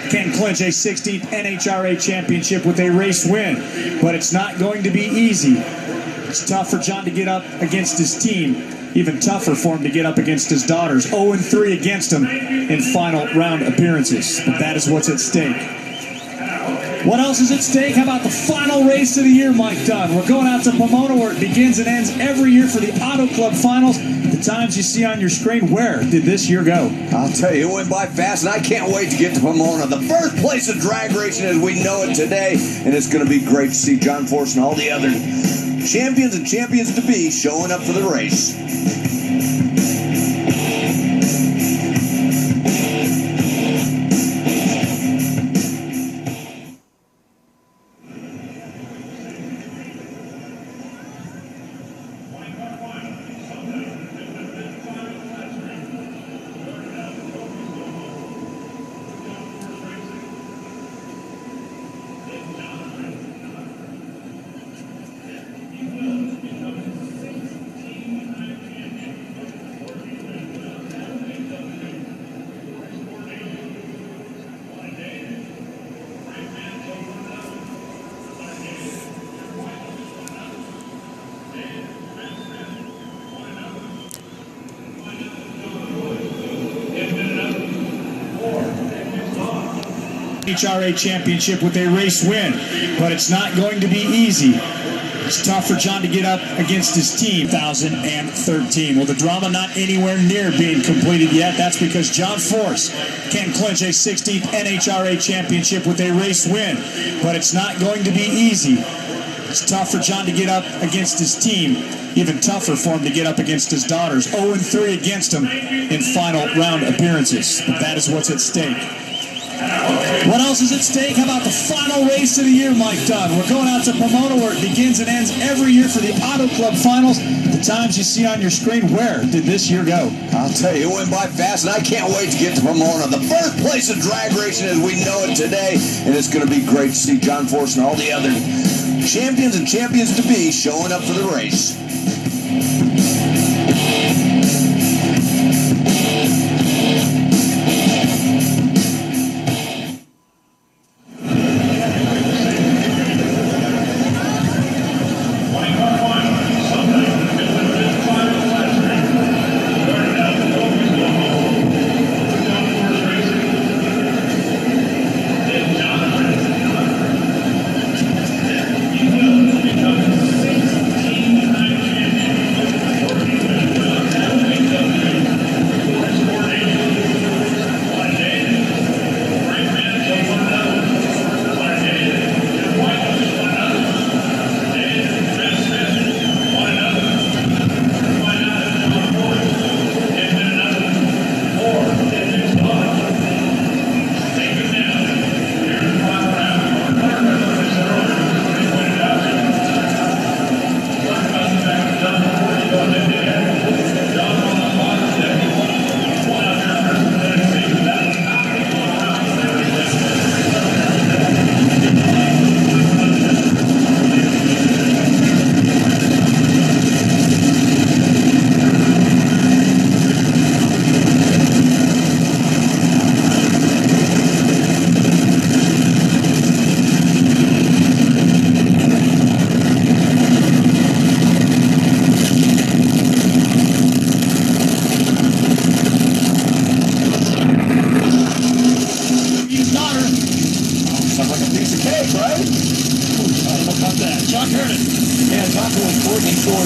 can clinch a 16th NHRA Championship with a race win, but it's not going to be easy. It's tough for John to get up against his team, even tougher for him to get up against his daughters. 0-3 against him in final round appearances, but that is what's at stake. What else is at stake? How about the final race of the year, Mike Dunn? We're going out to Pomona where it begins and ends every year for the Auto Club Finals. The times you see on your screen, where did this year go? I'll tell you, it went by fast, and I can't wait to get to Pomona, the birthplace of drag racing as we know it today. And it's going to be great to see John Force and all the other champions and champions to be showing up for the race. NHRA Championship with a race win, but it's not going to be easy. It's tough for John to get up against his team. 2013. Well, the drama not anywhere near being completed yet. That's because John Force can clinch a 16th NHRA Championship with a race win, but it's not going to be easy. It's tough for John to get up against his team, even tougher for him to get up against his daughters. 0-3 against him in final round appearances, but that is what's at stake. What else is at stake? How about the final race of the year, Mike Dunn? We're going out to Pomona where it begins and ends every year for the Auto Club Finals. The times you see on your screen, where did this year go? I'll tell you, it went by fast, and I can't wait to get to Pomona, the birthplace of drag racing as we know it today. And it's going to be great to see John Force and all the other champions and champions to be showing up for the race.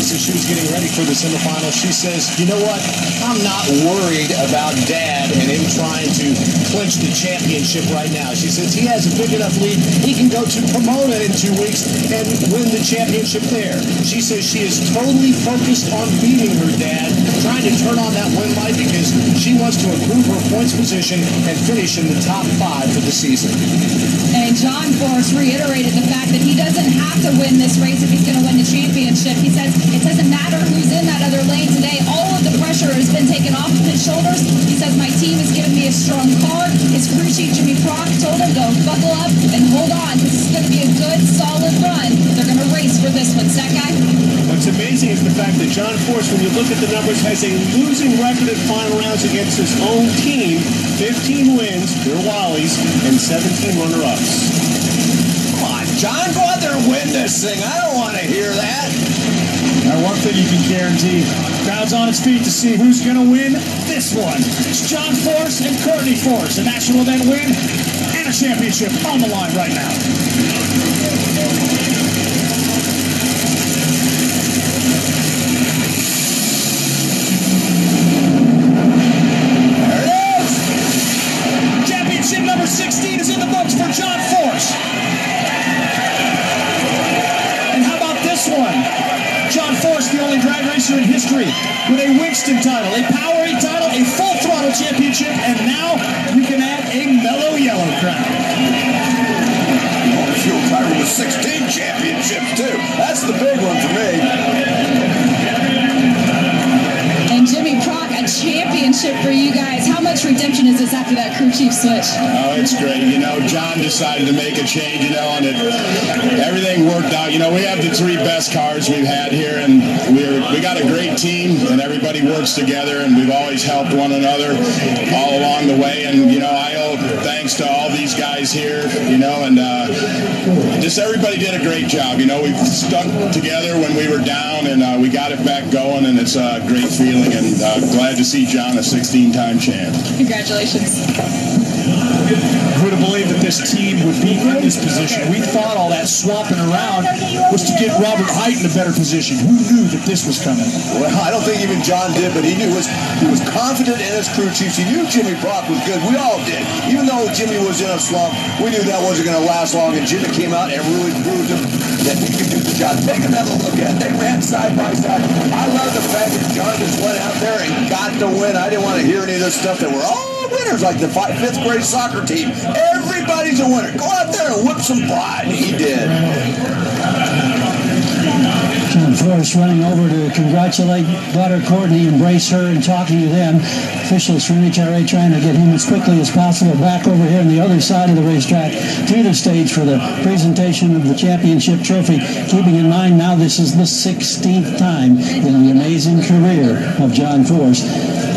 As she was getting ready for the semifinals, she says, you know what, I'm not worried about Dad and him trying to clinch the championship right now. She says he has a big enough lead, he can go to Pomona in 2 weeks and win the championship there. She says she is totally focused on beating her dad, trying to turn on that win light because she wants to improve her points position and finish in the top 5 for the season. And John Force reiterated the fact that he doesn't have to win this race if he's going to win the championship. He says it doesn't matter who's in that other lane today. All of the pressure has been taken off of his shoulders. He says, my team has given me a strong car. His crew chief, Jimmy Prock, told him to buckle up and hold on. This is going to be a good, solid run. They're going to race for this one. That guy? What's amazing is the fact that John Force, when you look at the numbers, has a losing record at final rounds against his own team. 15 wins, they're Wallies, and 17 runner-ups. Come on, John, go out there and win this thing. I don't want to hear that. Now, one thing you can guarantee, crowd's on its feet to see who's going to win this one. It's John Force and Courtney Force, a national event win and a championship on the line right now. Number 16 is in the books for John Force. And how about this one? John Force, the only drag racer in history with a Winston title, a Powerade title, a full throttle championship, and now you can add a mellow yellow crown. Fuel title with 16 championships too. That's the big one for me. And Jimmy Prock, a championship for you guys. How much redemption is this after that crew chief switch? Oh, it's great. You know, John decided to make a change, you know, and everything worked out. You know, we have the 3 best cars we've had here, and we got a great team, and everybody works together, and we've always helped one another all along the way. And, you know, I owe thanks to all these guys here, you know, and just everybody did a great job. You know, we stuck together when we were down, and we got it back going, and it's a great feeling, and glad to see John a 16-time champ. Congratulations. Who would have believed that this team would be in this position? We thought all that swapping around was to get Robert Height in a better position. Who knew that this was coming? Well, I don't think even John did, but he was confident in his crew chiefs. He knew Jimmy Prock was good. We all did. Even though Jimmy was in a slump, we knew that wasn't going to last long, and Jimmy came out and really proved him that he could do the job. Take another look at it. They ran side by side. I love the fact that John just went out there and got the win. I didn't want to hear any of this stuff that we're all winners like the 5th grade soccer team. Everybody's a winner. Go out there and whip some pride. He did. John Force running over to congratulate daughter Courtney, embrace her, and talking to them. Officials from NHRA trying to get him as quickly as possible back over here on the other side of the racetrack to the stage for the presentation of the championship trophy. Keeping in mind now this is the 16th time in the amazing career of John Force,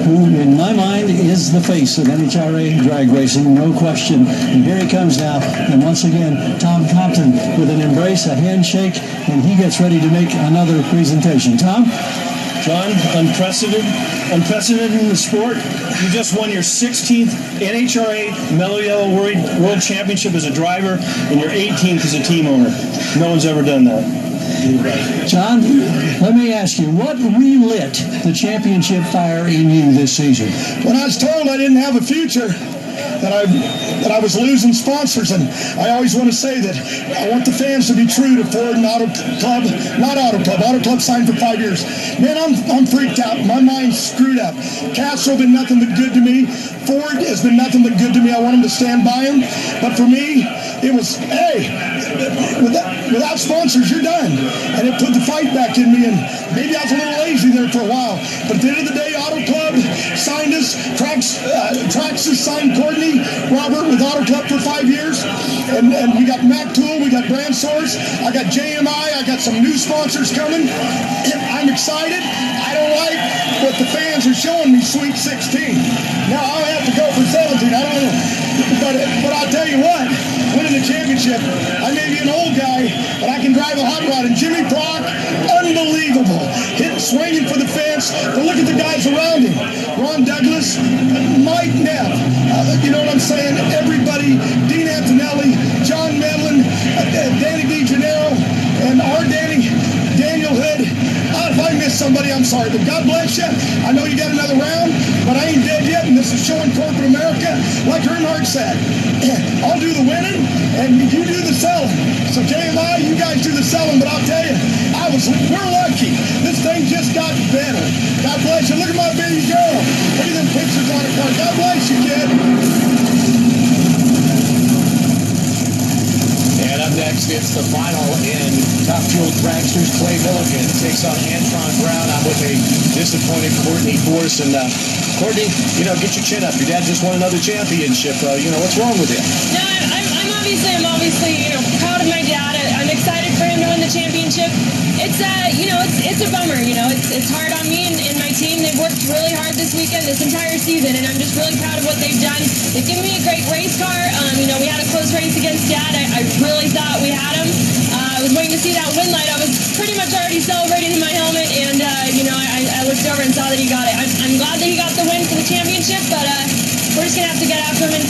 who in my mind is the face of NHRA drag racing, no question. And here he comes now, and once again Tom Compton with an embrace, a handshake, and he gets ready to make another presentation. Tom? John, unprecedented in the sport. You just won your 16th NHRA Mellow Yellow World Championship as a driver, and your 18th as a team owner. No one's ever done that. John, let me ask you, what relit the championship fire in you this season? When I was told I didn't have a future, that I was losing sponsors, and I always want to say that I want the fans to be true to Ford and Auto Club, not Auto Club. Auto Club signed for 5 years. Man, I'm freaked out. My mind's screwed up. Castro been nothing but good to me. Ford has been nothing but good to me. I want him to stand by him. But for me, it was, hey, without sponsors, you're done. And it put the fight back in me, and maybe I was a little lazy there for a while. But at the end of the day, Auto Club signed us. Traxxas signed Courtney Robert with Auto Club for 5 years. And we got Mac Tool, we got Brand Source, I got JMI, I got some new sponsors coming. I'm excited. I don't like what the fans are showing me, Sweet 16. Now I'll have to go for 17. I don't know. But I'll tell you what, winning the championship, I may be an old guy, but I can drive a hot rod. And Jimmy Prock, unbelievable. Swinging for the fence. But look at the guys around him. Ron Douglas, Mike Neff. You know what I'm saying? Everybody, Dean Antonelli, John Medlin, Danny DeGennaro, and our Daniel Hood. If I missed somebody, I'm sorry. But God bless you. I know you got another round, but I ain't dead yet, and this is showing corporate America, like Earnhardt said. I'll do the winning, and you do the selling. So JMI, you guys do the selling, but I'll tell you, we're lucky. This thing just got better. God bless you. Look at my baby girl. Look at them pictures on her car. God bless you, kid. And up next, next, it's the final in Top Fuel Dragsters. Clay Milligan takes on Antron Brown. I'm with a disappointed Courtney Force. And Courtney, get your chin up. Your dad just won another championship. What's wrong with you? No, I'm obviously, proud of my dad. I'm excited for him to win the championship. It's a bummer. It's hard on me and my team. They've worked really hard this weekend, this entire season, and I'm just really proud of what they've done. They've given me a great race car. We had a close race against Dad. I really thought we had him. I was waiting to see that win light. I was pretty much already celebrating in my helmet, and I looked over and saw that he got it. I'm glad that he got the win for the championship, but we're just gonna have to get after him and